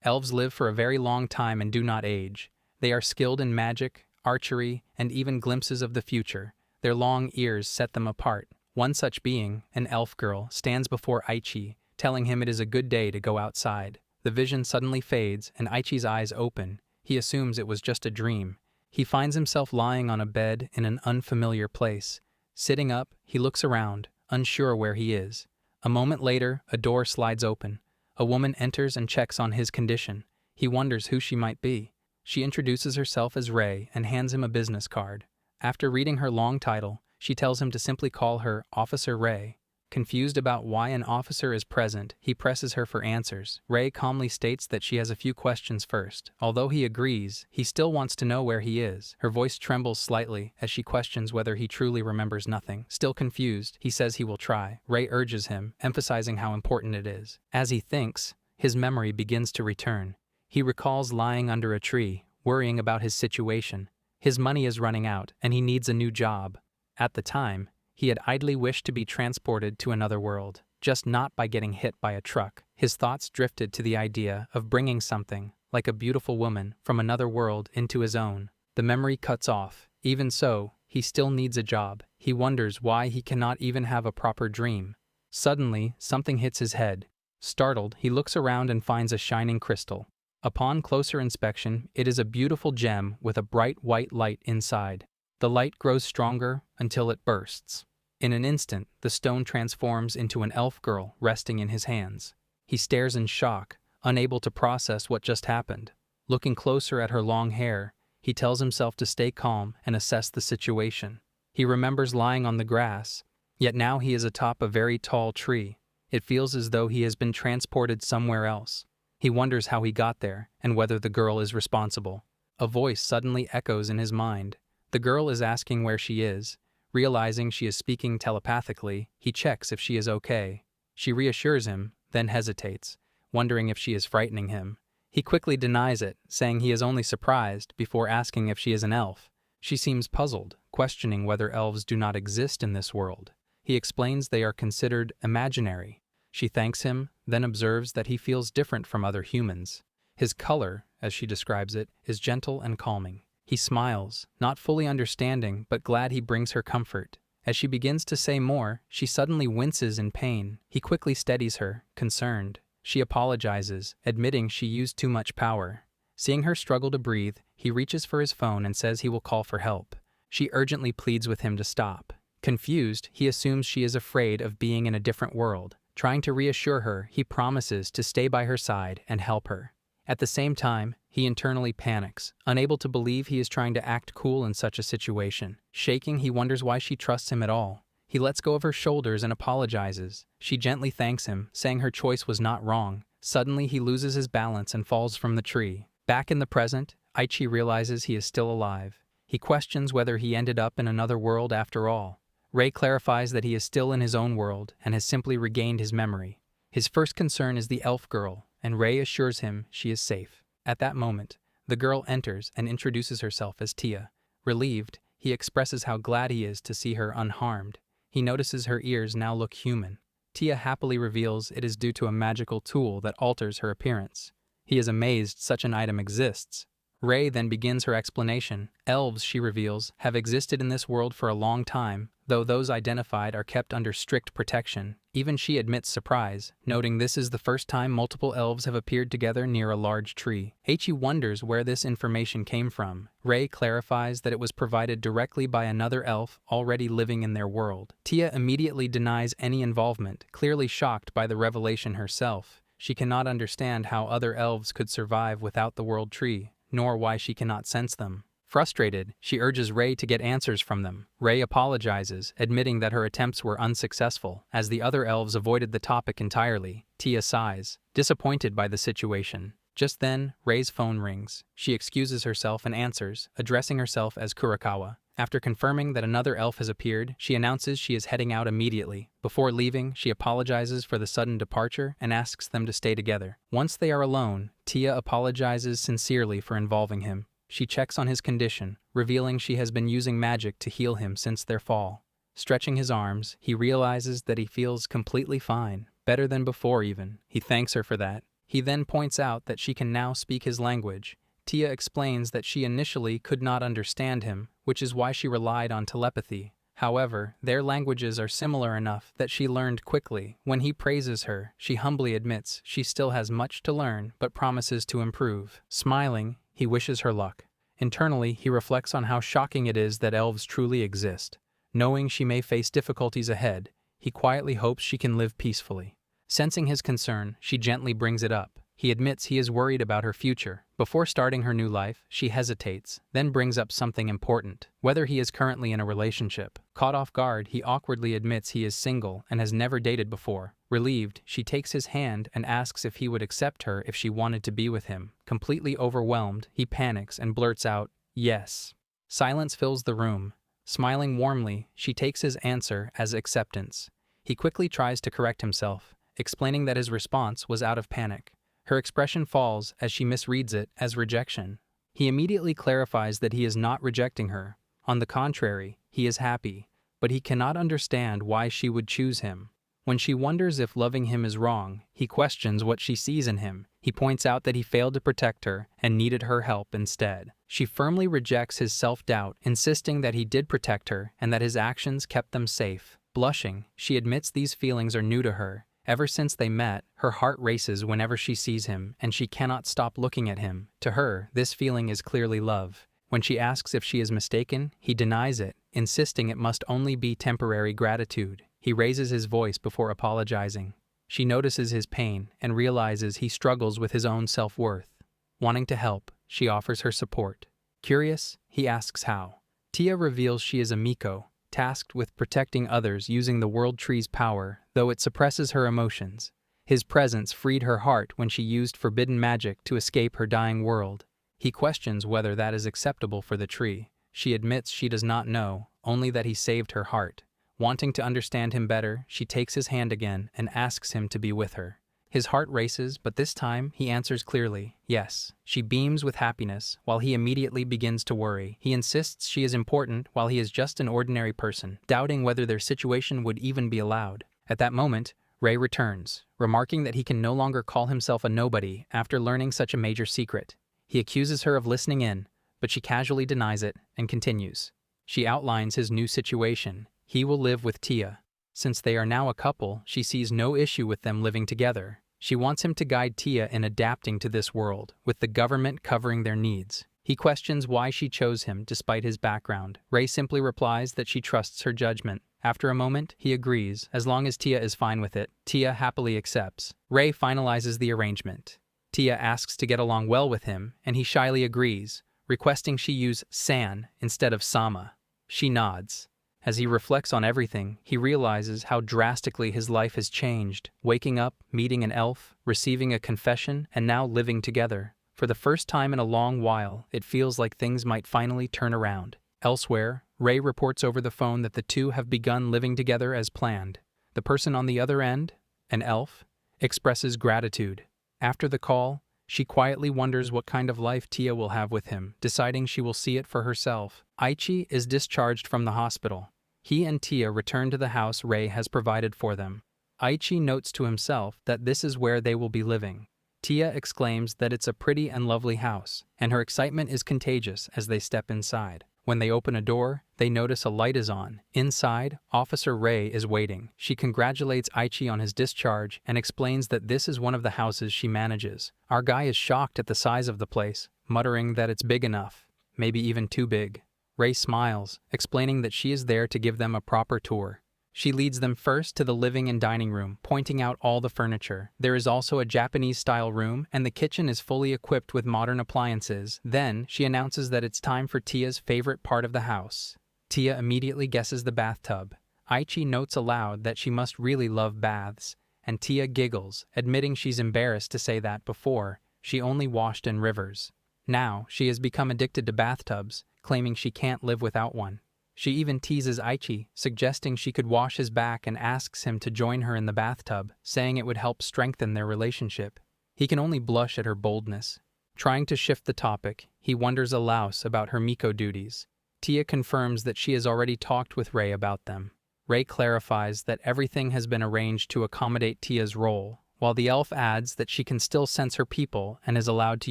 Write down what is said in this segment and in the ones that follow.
Elves live for a very long time and do not age. They are skilled in magic, archery, and even glimpses of the future. Their long ears set them apart. One such being, an elf girl, stands before Aichi, telling him it is a good day to go outside. The vision suddenly fades, and Aichi's eyes open. He assumes it was just a dream. He finds himself lying on a bed in an unfamiliar place. Sitting up, he looks around, unsure where he is. A moment later, a door slides open. A woman enters and checks on his condition. He wonders who she might be. She introduces herself as Ray and hands him a business card. After reading her long title, she tells him to simply call her Officer Ray. Confused about why an officer is present, he presses her for answers. Ray calmly states that she has a few questions first. Although he agrees, he still wants to know where he is. Her voice trembles slightly as she questions whether he truly remembers nothing. Still confused, he says he will try. Ray urges him, emphasizing how important it is. As he thinks, his memory begins to return. He recalls lying under a tree, worrying about his situation. His money is running out, and he needs a new job. At the time, he had idly wished to be transported to another world, just not by getting hit by a truck. His thoughts drifted to the idea of bringing something, like a beautiful woman, from another world into his own. The memory cuts off. Even so, he still needs a job. He wonders why he cannot even have a proper dream. Suddenly, something hits his head. Startled, he looks around and finds a shining crystal. Upon closer inspection, it is a beautiful gem with a bright white light inside. The light grows stronger until it bursts. In an instant, the stone transforms into an elf girl resting in his hands. He stares in shock, unable to process what just happened. Looking closer at her long hair, he tells himself to stay calm and assess the situation. He remembers lying on the grass, yet now he is atop a very tall tree. It feels as though he has been transported somewhere else. He wonders how he got there and whether the girl is responsible. A voice suddenly echoes in his mind. The girl is asking where she is. Realizing she is speaking telepathically, he checks if she is okay. She reassures him, then hesitates, wondering if she is frightening him. He quickly denies it, saying he is only surprised, before asking if she is an elf. She seems puzzled, questioning whether elves do not exist in this world. He explains they are considered imaginary. She thanks him, then observes that he feels different from other humans. His color, as she describes it, is gentle and calming. He smiles, not fully understanding, but glad he brings her comfort. As she begins to say more, she suddenly winces in pain. He quickly steadies her, concerned. She apologizes, admitting she used too much power. Seeing her struggle to breathe, he reaches for his phone and says he will call for help. She urgently pleads with him to stop. Confused, he assumes she is afraid of being in a different world. Trying to reassure her, he promises to stay by her side and help her. At the same time, he internally panics, unable to believe he is trying to act cool in such a situation. Shaking, he wonders why she trusts him at all. He lets go of her shoulders and apologizes. She gently thanks him, saying her choice was not wrong. Suddenly, he loses his balance and falls from the tree. Back in the present, Aichi realizes he is still alive. He questions whether he ended up in another world after all. Ray clarifies that he is still in his own world and has simply regained his memory. His first concern is the elf girl, and Ray assures him she is safe. At that moment, the girl enters and introduces herself as Tia. Relieved, he expresses how glad he is to see her unharmed. He notices her ears now look human. Tia happily reveals it is due to a magical tool that alters her appearance. He is amazed such an item exists. Ray then begins her explanation. Elves, she reveals, have existed in this world for a long time, though those identified are kept under strict protection. Even she admits surprise, noting this is the first time multiple elves have appeared together near a large tree. Aichi wonders where this information came from. Ray clarifies that it was provided directly by another elf already living in their world. Tia immediately denies any involvement, clearly shocked by the revelation herself. She cannot understand how other elves could survive without the world tree, nor why she cannot sense them. Frustrated, she urges Ray to get answers from them. Ray apologizes, admitting that her attempts were unsuccessful, as the other elves avoided the topic entirely. Tia sighs, disappointed by the situation. Just then, Ray's phone rings. She excuses herself and answers, addressing herself as Kurakawa. After confirming that another elf has appeared, she announces she is heading out immediately. Before leaving, she apologizes for the sudden departure and asks them to stay together. Once they are alone, Tia apologizes sincerely for involving him. She checks on his condition, revealing she has been using magic to heal him since their fall. Stretching his arms, he realizes that he feels completely fine, better than before even. He thanks her for that. He then points out that she can now speak his language. Tia explains that she initially could not understand him, which is why she relied on telepathy. However, their languages are similar enough that she learned quickly. When he praises her, she humbly admits she still has much to learn but promises to improve. Smiling, he wishes her luck. Internally, he reflects on how shocking it is that elves truly exist. Knowing she may face difficulties ahead, he quietly hopes she can live peacefully. Sensing his concern, she gently brings it up. He admits he is worried about her future. Before starting her new life, she hesitates, then brings up something important, whether he is currently in a relationship. Caught off guard, he awkwardly admits he is single and has never dated before. Relieved, she takes his hand and asks if he would accept her if she wanted to be with him. Completely overwhelmed, he panics and blurts out, "Yes." Silence fills the room. Smiling warmly, she takes his answer as acceptance. He quickly tries to correct himself, explaining that his response was out of panic. Her expression falls as she misreads it as rejection. He immediately clarifies that he is not rejecting her. On the contrary, he is happy, but he cannot understand why she would choose him. When she wonders if loving him is wrong, he questions what she sees in him. He points out that he failed to protect her and needed her help instead. She firmly rejects his self-doubt, insisting that he did protect her and that his actions kept them safe. Blushing, she admits these feelings are new to her. Ever since they met, her heart races whenever she sees him, and she cannot stop looking at him. To her, this feeling is clearly love. When she asks if she is mistaken, he denies it, insisting it must only be temporary gratitude. He raises his voice before apologizing. She notices his pain and realizes he struggles with his own self-worth. Wanting to help, she offers her support. Curious, he asks how. Tia reveals she is a Miko, tasked with protecting others using the World Tree's power, though it suppresses her emotions. His presence freed her heart when she used forbidden magic to escape her dying world. He questions whether that is acceptable for the tree. She admits she does not know, only that he saved her heart. Wanting to understand him better, she takes his hand again and asks him to be with her. His heart races, but this time he answers clearly, yes. She beams with happiness, while he immediately begins to worry. He insists she is important while he is just an ordinary person, doubting whether their situation would even be allowed. At that moment, Ray returns, remarking that he can no longer call himself a nobody after learning such a major secret. He accuses her of listening in, but she casually denies it and continues. She outlines his new situation. He will live with Tia. Since they are now a couple, she sees no issue with them living together. She wants him to guide Tia in adapting to this world, with the government covering their needs. He questions why she chose him despite his background. Ray simply replies that she trusts her judgment. After a moment, he agrees, as long as Tia is fine with it. Tia happily accepts. Ray finalizes the arrangement. Tia asks to get along well with him, and he shyly agrees, requesting she use San instead of Sama. She nods. As he reflects on everything, he realizes how drastically his life has changed, waking up, meeting an elf, receiving a confession, and now living together. For the first time in a long while, it feels like things might finally turn around. Elsewhere, Ray reports over the phone that the two have begun living together as planned. The person on the other end, an elf, expresses gratitude. After the call, she quietly wonders what kind of life Tia will have with him, deciding she will see it for herself. Aichi is discharged from the hospital. He and Tia return to the house Ray has provided for them. Aichi notes to himself that this is where they will be living. Tia exclaims that it's a pretty and lovely house, and her excitement is contagious as they step inside. When they open a door, they notice a light is on. Inside, Officer Ray is waiting. She congratulates Aichi on his discharge and explains that this is one of the houses she manages. Our guy is shocked at the size of the place, muttering that it's big enough, maybe even too big. Ray smiles, explaining that she is there to give them a proper tour. She leads them first to the living and dining room, pointing out all the furniture. There is also a Japanese-style room, and the kitchen is fully equipped with modern appliances. Then, she announces that it's time for Tia's favorite part of the house. Tia immediately guesses the bathtub. Aichi notes aloud that she must really love baths, and Tia giggles, admitting she's embarrassed to say that before. She only washed in rivers. Now, she has become addicted to bathtubs, claiming she can't live without one. She even teases Aichi, suggesting she could wash his back and asks him to join her in the bathtub, saying it would help strengthen their relationship. He can only blush at her boldness. Trying to shift the topic, he wonders aloud about her Miko duties. Tia confirms that she has already talked with Ray about them. Ray clarifies that everything has been arranged to accommodate Tia's role, while the elf adds that she can still sense her people and is allowed to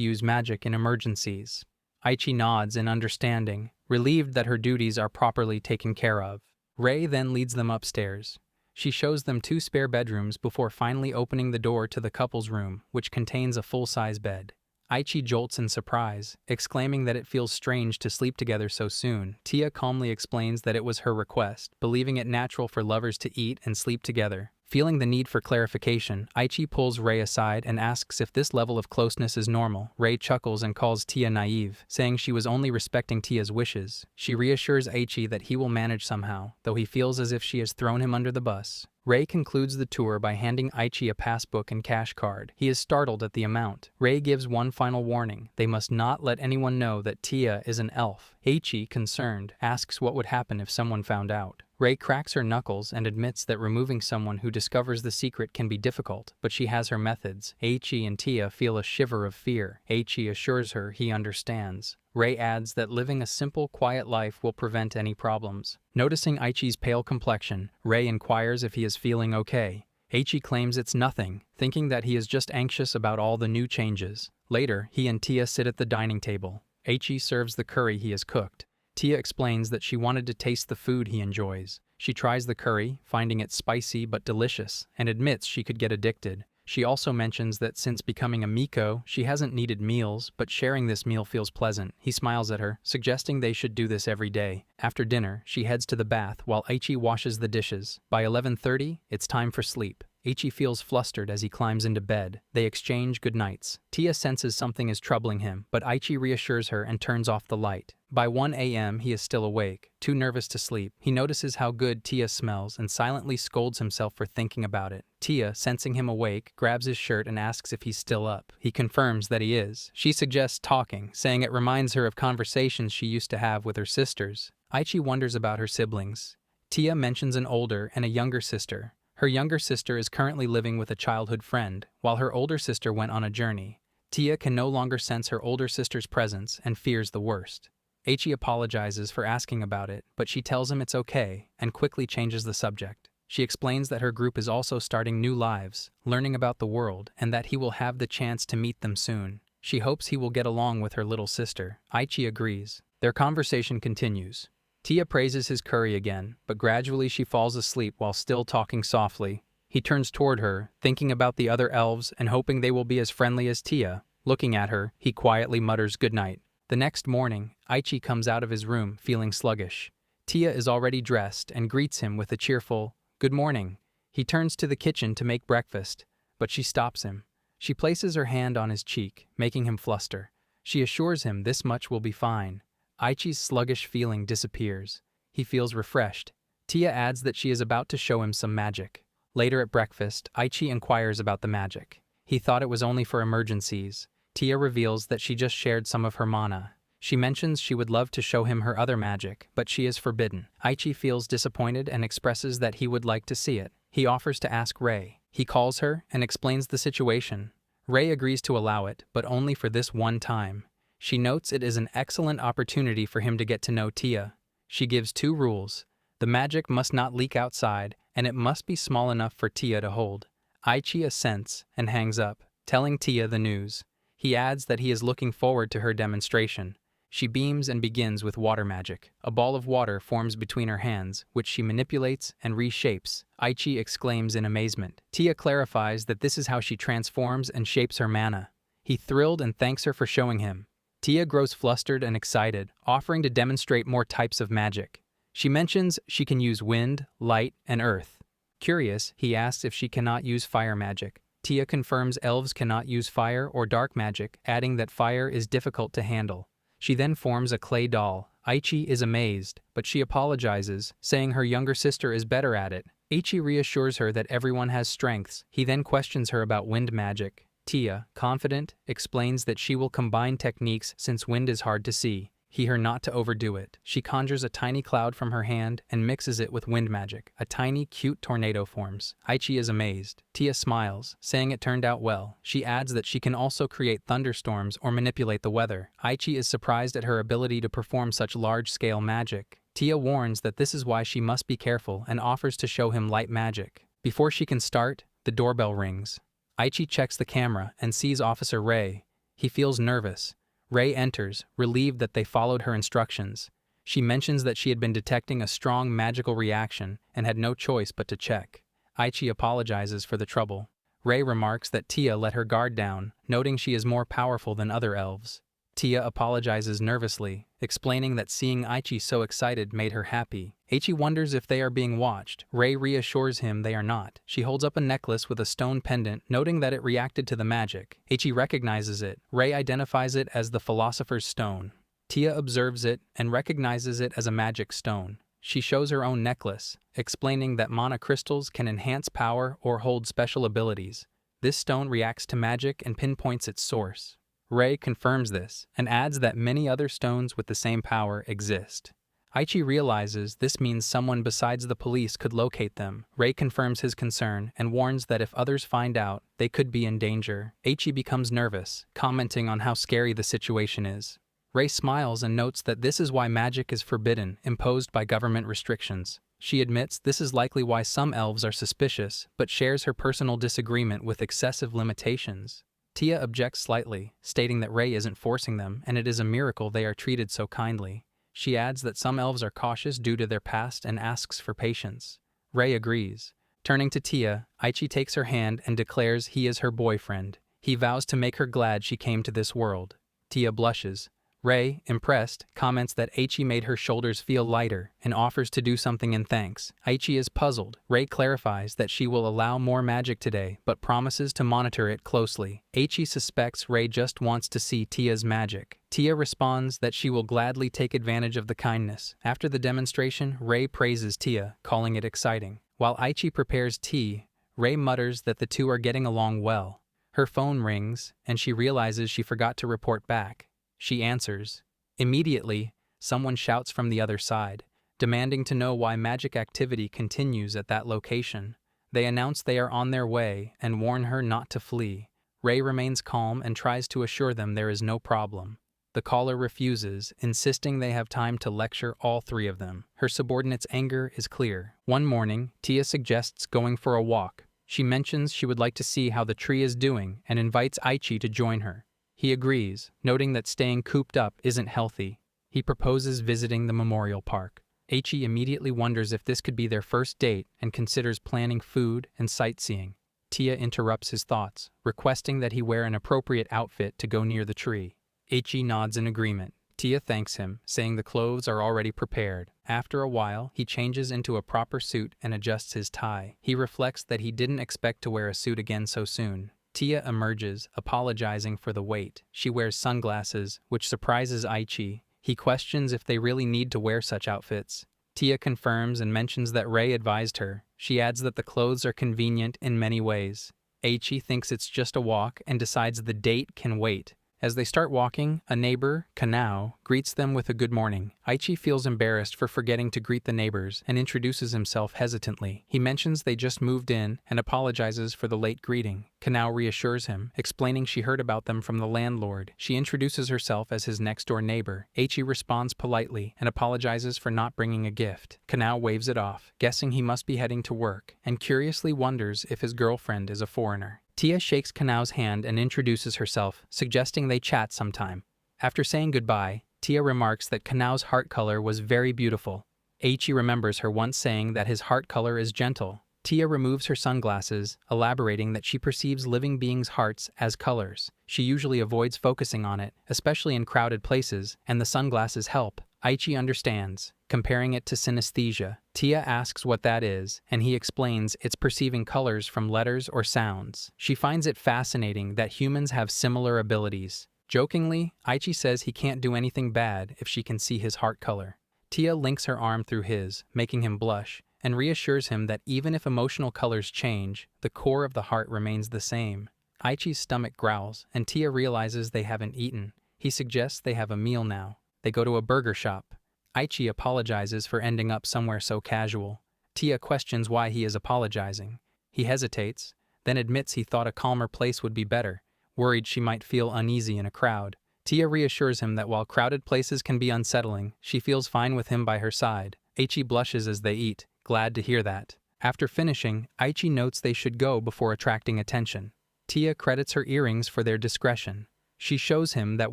use magic in emergencies. Aichi nods in understanding, relieved that her duties are properly taken care of. Rei then leads them upstairs. She shows them 2 spare bedrooms before finally opening the door to the couple's room, which contains a full-size bed. Aichi jolts in surprise, exclaiming that it feels strange to sleep together so soon. Tia calmly explains that it was her request, believing it natural for lovers to eat and sleep together. Feeling the need for clarification, Aichi pulls Rei aside and asks if this level of closeness is normal. Rei chuckles and calls Tia naive, saying she was only respecting Tia's wishes. She reassures Aichi that he will manage somehow, though he feels as if she has thrown him under the bus. Rei concludes the tour by handing Aichi a passbook and cash card. He is startled at the amount. Rei gives one final warning. They must not let anyone know that Tia is an elf. Aichi, concerned, asks what would happen if someone found out. Rei cracks her knuckles and admits that removing someone who discovers the secret can be difficult, but she has her methods. Aichi and Tia feel a shiver of fear. Aichi assures her he understands. Rei adds that living a simple, quiet life will prevent any problems. Noticing Aichi's pale complexion, Rei inquires if he is feeling okay. Aichi claims it's nothing, thinking that he is just anxious about all the new changes. Later, he and Tia sit at the dining table. Aichi serves the curry he has cooked. Tia explains that she wanted to taste the food he enjoys. She tries the curry, finding it spicy but delicious, and admits she could get addicted. She also mentions that since becoming a Miko, she hasn't needed meals, but sharing this meal feels pleasant. He smiles at her, suggesting they should do this every day. After dinner, she heads to the bath while Aichi washes the dishes. By 11:30, it's time for sleep. Aichi feels flustered as he climbs into bed. They exchange goodnights. Tia senses something is troubling him, but Aichi reassures her and turns off the light. By 1 a.m., he is still awake, too nervous to sleep. He notices how good Tia smells and silently scolds himself for thinking about it. Tia, sensing him awake, grabs his shirt and asks if he's still up. He confirms that he is. She suggests talking, saying it reminds her of conversations she used to have with her sisters. Aichi wonders about her siblings. Tia mentions an older and a younger sister. Her younger sister is currently living with a childhood friend, while her older sister went on a journey. Tia can no longer sense her older sister's presence and fears the worst. Aichi apologizes for asking about it, but she tells him it's okay and quickly changes the subject. She explains that her group is also starting new lives, learning about the world, and that he will have the chance to meet them soon. She hopes he will get along with her little sister. Aichi agrees. Their conversation continues. Tia praises his curry again, but gradually she falls asleep while still talking softly. He turns toward her, thinking about the other elves and hoping they will be as friendly as Tia. Looking at her, he quietly mutters goodnight. The next morning, Aichi comes out of his room feeling sluggish. Tia is already dressed and greets him with a cheerful, "Good morning." He turns to the kitchen to make breakfast, but she stops him. She places her hand on his cheek, making him fluster. She assures him this much will be fine. Aichi's sluggish feeling disappears. He feels refreshed. Tia adds that she is about to show him some magic. Later at breakfast, Aichi inquires about the magic. He thought it was only for emergencies. Tia reveals that she just shared some of her mana. She mentions she would love to show him her other magic, but she is forbidden. Aichi feels disappointed and expresses that he would like to see it. He offers to ask Rei. He calls her and explains the situation. Rei agrees to allow it, but only for this one time. She notes it is an excellent opportunity for him to get to know Tia. She gives 2 rules. The magic must not leak outside, and it must be small enough for Tia to hold. Aichi assents and hangs up, telling Tia the news. He adds that he is looking forward to her demonstration. She beams and begins with water magic. A ball of water forms between her hands, which she manipulates and reshapes. Aichi exclaims in amazement. Tia clarifies that this is how she transforms and shapes her mana. He thrilled and thanks her for showing him. Tia grows flustered and excited, offering to demonstrate more types of magic. She mentions she can use wind, light, and earth. Curious, he asks if she cannot use fire magic. Tia confirms elves cannot use fire or dark magic, adding that fire is difficult to handle. She then forms a clay doll. Aichi is amazed, but she apologizes, saying her younger sister is better at it. Aichi reassures her that everyone has strengths. He then questions her about wind magic. Tia, confident, explains that she will combine techniques since wind is hard to see. He her not to overdo it. She conjures a tiny cloud from her hand and mixes it with wind magic. A tiny, cute tornado forms. Aichi is amazed. Tia smiles, saying it turned out well. She adds that she can also create thunderstorms or manipulate the weather. Aichi is surprised at her ability to perform such large-scale magic. Tia warns that this is why she must be careful and offers to show him light magic. Before she can start, the doorbell rings. Aichi checks the camera and sees Officer Ray. He feels nervous. Ray enters, relieved that they followed her instructions. She mentions that she had been detecting a strong magical reaction and had no choice but to check. Aichi apologizes for the trouble. Ray remarks that Tia let her guard down, noting she is more powerful than other elves. Tia apologizes nervously, explaining that seeing Aichi so excited made her happy. Aichi wonders if they are being watched. Ray reassures him they are not. She holds up a necklace with a stone pendant, noting that it reacted to the magic. Aichi recognizes it. Ray identifies it as the Philosopher's Stone. Tia observes it and recognizes it as a magic stone. She shows her own necklace, explaining that mana crystals can enhance power or hold special abilities. This stone reacts to magic and pinpoints its source. Ray confirms this and adds that many other stones with the same power exist. Aichi realizes this means someone besides the police could locate them. Ray confirms his concern and warns that if others find out, they could be in danger. Aichi becomes nervous, commenting on how scary the situation is. Ray smiles and notes that this is why magic is forbidden, imposed by government restrictions. She admits this is likely why some elves are suspicious, but shares her personal disagreement with excessive limitations. Tia objects slightly, stating that Ray isn't forcing them, and it is a miracle they are treated so kindly. She adds that some elves are cautious due to their past and asks for patience. Ray agrees. Turning to Tia, Aichi takes her hand and declares he is her boyfriend. He vows to make her glad she came to this world. Tia blushes. Ray, impressed, comments that Aichi made her shoulders feel lighter and offers to do something in thanks. Aichi is puzzled. Ray clarifies that she will allow more magic today, but promises to monitor it closely. Aichi suspects Ray just wants to see Tia's magic. Tia responds that she will gladly take advantage of the kindness. After the demonstration, Ray praises Tia, calling it exciting. While Aichi prepares tea, Ray mutters that the two are getting along well. Her phone rings, and she realizes she forgot to report back. She answers. Immediately, someone shouts from the other side, demanding to know why magic activity continues at that location. They announce they are on their way and warn her not to flee. Ray remains calm and tries to assure them there is no problem. The caller refuses, insisting they have time to lecture all three of them. Her subordinate's anger is clear. One morning, Tia suggests going for a walk. She mentions she would like to see how the tree is doing and invites Aichi to join her. He agrees, noting that staying cooped up isn't healthy. He proposes visiting the memorial park. Aichi immediately wonders if this could be their first date and considers planning food and sightseeing. Tia interrupts his thoughts, requesting that he wear an appropriate outfit to go near the tree. Aichi nods in agreement. Tia thanks him, saying the clothes are already prepared. After a while, he changes into a proper suit and adjusts his tie. He reflects that he didn't expect to wear a suit again so soon. Tia emerges, apologizing for the wait. She wears sunglasses, which surprises Aichi. He questions if they really need to wear such outfits. Tia confirms and mentions that Ray advised her. She adds that the clothes are convenient in many ways. Aichi thinks it's just a walk and decides the date can wait. As they start walking, a neighbor, Kanao, greets them with a good morning. Aichi feels embarrassed for forgetting to greet the neighbors and introduces himself hesitantly. He mentions they just moved in and apologizes for the late greeting. Kanao reassures him, explaining she heard about them from the landlord. She introduces herself as his next-door neighbor. Aichi responds politely and apologizes for not bringing a gift. Kanao waves it off, guessing he must be heading to work, and curiously wonders if his girlfriend is a foreigner. Tia shakes Kanao's hand and introduces herself, suggesting they chat sometime. After saying goodbye, Tia remarks that Kanao's heart color was very beautiful. Aichi remembers her once saying that his heart color is gentle. Tia removes her sunglasses, elaborating that she perceives living beings' hearts as colors. She usually avoids focusing on it, especially in crowded places, and the sunglasses help. Aichi understands, comparing it to synesthesia. Tia asks what that is, and he explains it's perceiving colors from letters or sounds. She finds it fascinating that humans have similar abilities. Jokingly, Aichi says he can't do anything bad if she can see his heart color. Tia links her arm through his, making him blush, and reassures him that even if emotional colors change, the core of the heart remains the same. Aichi's stomach growls, and Tia realizes they haven't eaten. He suggests they have a meal now. They go to a burger shop. Aichi apologizes for ending up somewhere so casual. Tia questions why he is apologizing. He hesitates, then admits he thought a calmer place would be better, worried she might feel uneasy in a crowd. Tia reassures him that while crowded places can be unsettling, she feels fine with him by her side. Aichi blushes as they eat, glad to hear that. After finishing, Aichi notes they should go before attracting attention. Tia credits her earrings for their discretion. She shows him that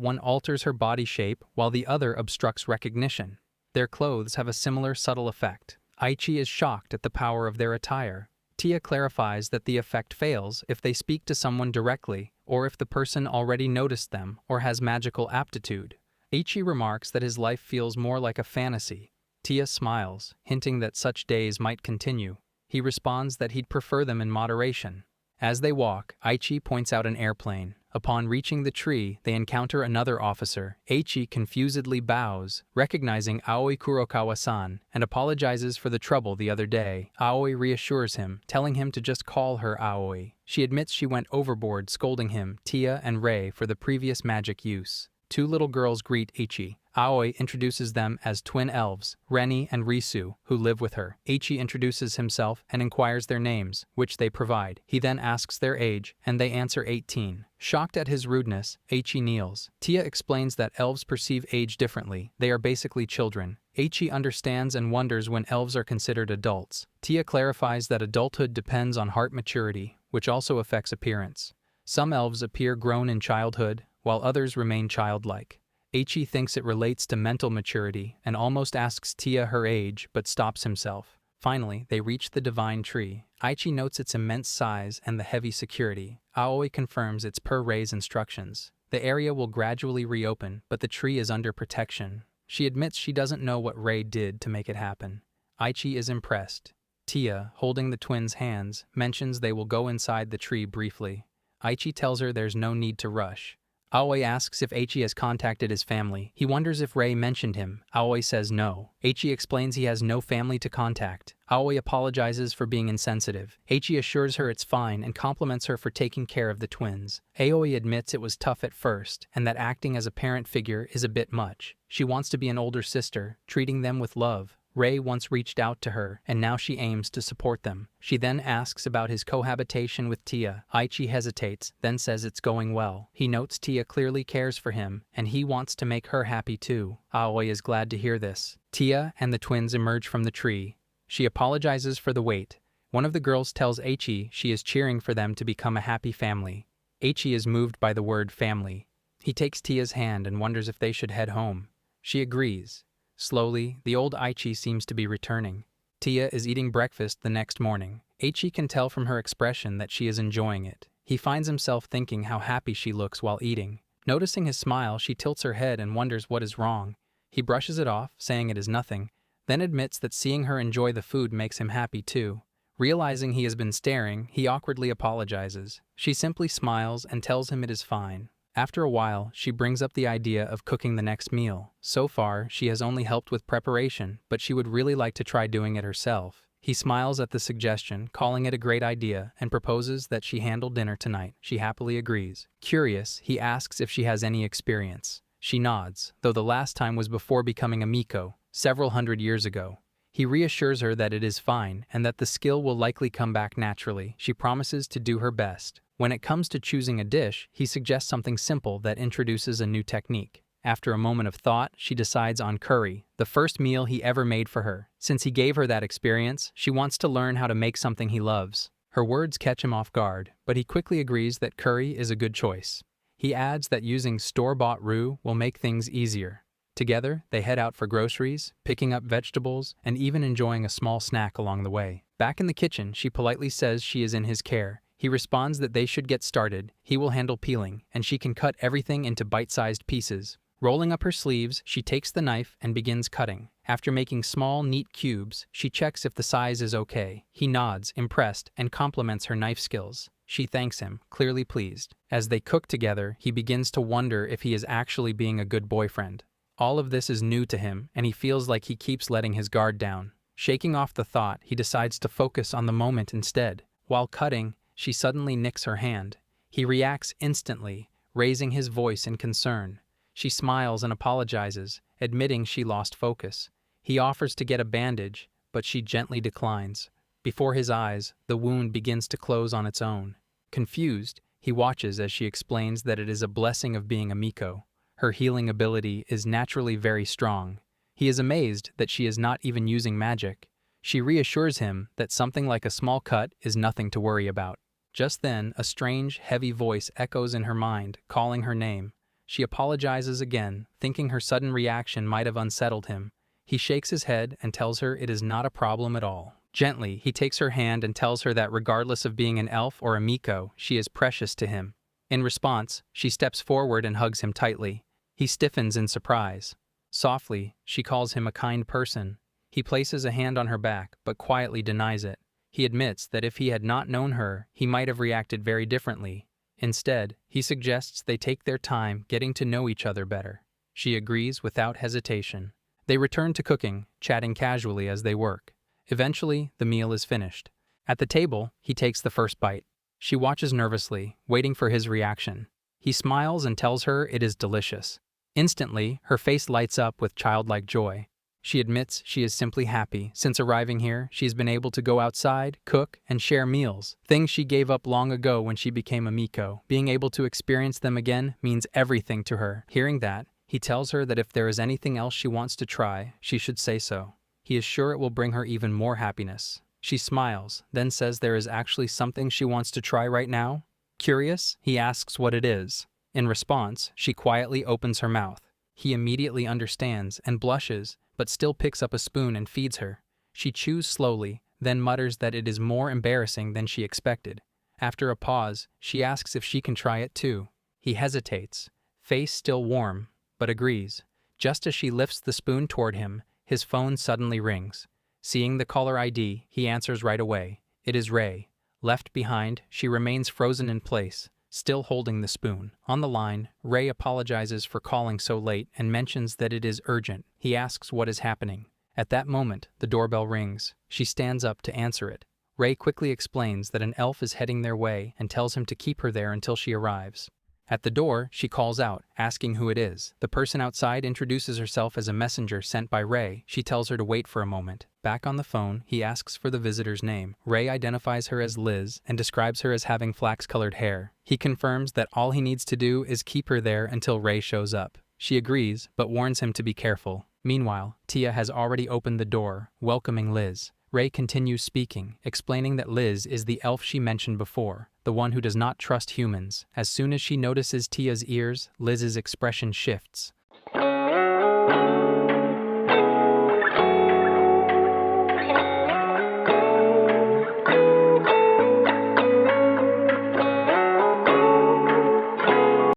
one alters her body shape while the other obstructs recognition. Their clothes have a similar subtle effect. Aichi is shocked at the power of their attire. Tia clarifies that the effect fails if they speak to someone directly or if the person already noticed them or has magical aptitude. Aichi remarks that his life feels more like a fantasy. Tia smiles, hinting that such days might continue. He responds that he'd prefer them in moderation. As they walk, Aichi points out an airplane. Upon reaching the tree, they encounter another officer. Aichi confusedly bows, recognizing Aoi Kurokawa-san, and apologizes for the trouble the other day. Aoi reassures him, telling him to just call her Aoi. She admits she went overboard, scolding him, Tia, and Rei for the previous magic use. Two little girls greet Aichi. Aoi introduces them as twin elves, Reni and Risu, who live with her. Aichi introduces himself and inquires their names, which they provide. He then asks their age, and they answer 18. Shocked at his rudeness, Aichi kneels. Tia explains that elves perceive age differently. They are basically children. Aichi understands and wonders when elves are considered adults. Tia clarifies that adulthood depends on heart maturity, which also affects appearance. Some elves appear grown in childhood, while others remain childlike. Aichi thinks it relates to mental maturity and almost asks Tia her age but stops himself. Finally, they reach the divine tree. Aichi notes its immense size and the heavy security. Aoi confirms it's per Rei's instructions. The area will gradually reopen, but the tree is under protection. She admits she doesn't know what Rei did to make it happen. Aichi is impressed. Tia, holding the twins' hands, mentions they will go inside the tree briefly. Aichi tells her there's no need to rush. Aoi asks if Aichi has contacted his family. He wonders if Rei mentioned him. Aoi says no. Aichi explains he has no family to contact. Aoi apologizes for being insensitive. Aichi assures her it's fine and compliments her for taking care of the twins. Aoi admits it was tough at first, and that acting as a parent figure is a bit much. She wants to be an older sister, treating them with love. Rei once reached out to her, and now she aims to support them. She then asks about his cohabitation with Tia. Aichi hesitates, then says it's going well. He notes Tia clearly cares for him, and he wants to make her happy too. Aoi is glad to hear this. Tia and the twins emerge from the tree. She apologizes for the wait. One of the girls tells Aichi she is cheering for them to become a happy family. Aichi is moved by the word family. He takes Tia's hand and wonders if they should head home. She agrees. Slowly, the old Aichi seems to be returning. Tia is eating breakfast the next morning. Aichi can tell from her expression that she is enjoying it. He finds himself thinking how happy she looks while eating. Noticing his smile, she tilts her head and wonders what is wrong. He brushes it off, saying it is nothing, then admits that seeing her enjoy the food makes him happy too. Realizing he has been staring, he awkwardly apologizes. She simply smiles and tells him it is fine. After a while, she brings up the idea of cooking the next meal. So far, she has only helped with preparation, but she would really like to try doing it herself. He smiles at the suggestion, calling it a great idea, and proposes that she handle dinner tonight. She happily agrees. Curious, he asks if she has any experience. She nods, though the last time was before becoming a Miko, several hundred years ago. He reassures her that it is fine, and that the skill will likely come back naturally. She promises to do her best. When it comes to choosing a dish, he suggests something simple that introduces a new technique. After a moment of thought, she decides on curry, the first meal he ever made for her. Since he gave her that experience, she wants to learn how to make something he loves. Her words catch him off guard, but he quickly agrees that curry is a good choice. He adds that using store-bought roux will make things easier. Together, they head out for groceries, picking up vegetables, and even enjoying a small snack along the way. Back in the kitchen, she politely says she is in his care. He responds that they should get started, he will handle peeling, and she can cut everything into bite-sized pieces. Rolling up her sleeves, she takes the knife and begins cutting. After making small, neat cubes, she checks if the size is okay. He nods, impressed, and compliments her knife skills. She thanks him, clearly pleased. As they cook together, he begins to wonder if he is actually being a good boyfriend. All of this is new to him, and he feels like he keeps letting his guard down. Shaking off the thought, he decides to focus on the moment instead. While cutting, she suddenly nicks her hand. He reacts instantly, raising his voice in concern. She smiles and apologizes, admitting she lost focus. He offers to get a bandage, but she gently declines. Before his eyes, the wound begins to close on its own. Confused, he watches as she explains that it is a blessing of being a Miko. Her healing ability is naturally very strong. He is amazed that she is not even using magic. She reassures him that something like a small cut is nothing to worry about. Just then, a strange, heavy voice echoes in her mind, calling her name. She apologizes again, thinking her sudden reaction might have unsettled him. He shakes his head and tells her it is not a problem at all. Gently, he takes her hand and tells her that regardless of being an elf or a miko, she is precious to him. In response, she steps forward and hugs him tightly. He stiffens in surprise. Softly, she calls him a kind person. He places a hand on her back, but quietly denies it. He admits that if he had not known her, he might have reacted very differently. Instead, he suggests they take their time getting to know each other better. She agrees without hesitation. They return to cooking, chatting casually as they work. Eventually, the meal is finished. At the table, he takes the first bite. She watches nervously, waiting for his reaction. He smiles and tells her it is delicious. Instantly, her face lights up with childlike joy. She admits she is simply happy. Since arriving here, she has been able to go outside, cook, and share meals, things she gave up long ago when she became a miko. Being able to experience them again means everything to her. Hearing that, he tells her that if there is anything else she wants to try, she should say so. He is sure it will bring her even more happiness. She smiles, then says there is actually something she wants to try right now. Curious, he asks what it is. In response, she quietly opens her mouth. He immediately understands and blushes, but still picks up a spoon and feeds her. She chews slowly, then mutters that it is more embarrassing than she expected. After a pause, she asks if she can try it too. He hesitates, face still warm, but agrees. Just as she lifts the spoon toward him, his phone suddenly rings. Seeing the caller ID, he answers right away. It is Ray. Left behind, she remains frozen in place, still holding the spoon. On the line, Ray apologizes for calling so late and mentions that it is urgent. He asks what is happening. At that moment, the doorbell rings. She stands up to answer it. Ray quickly explains that an elf is heading their way and tells him to keep her there until she arrives. At the door, she calls out, asking who it is. The person outside introduces herself as a messenger sent by Ray. She tells her to wait for a moment. Back on the phone, he asks for the visitor's name. Ray identifies her as Liz and describes her as having flax-colored hair. He confirms that all he needs to do is keep her there until Ray shows up. She agrees, but warns him to be careful. Meanwhile, Tia has already opened the door, welcoming Liz. Ray continues speaking, explaining that Liz is the elf she mentioned before, the one who does not trust humans. As soon as she notices Tia's ears, Liz's expression shifts.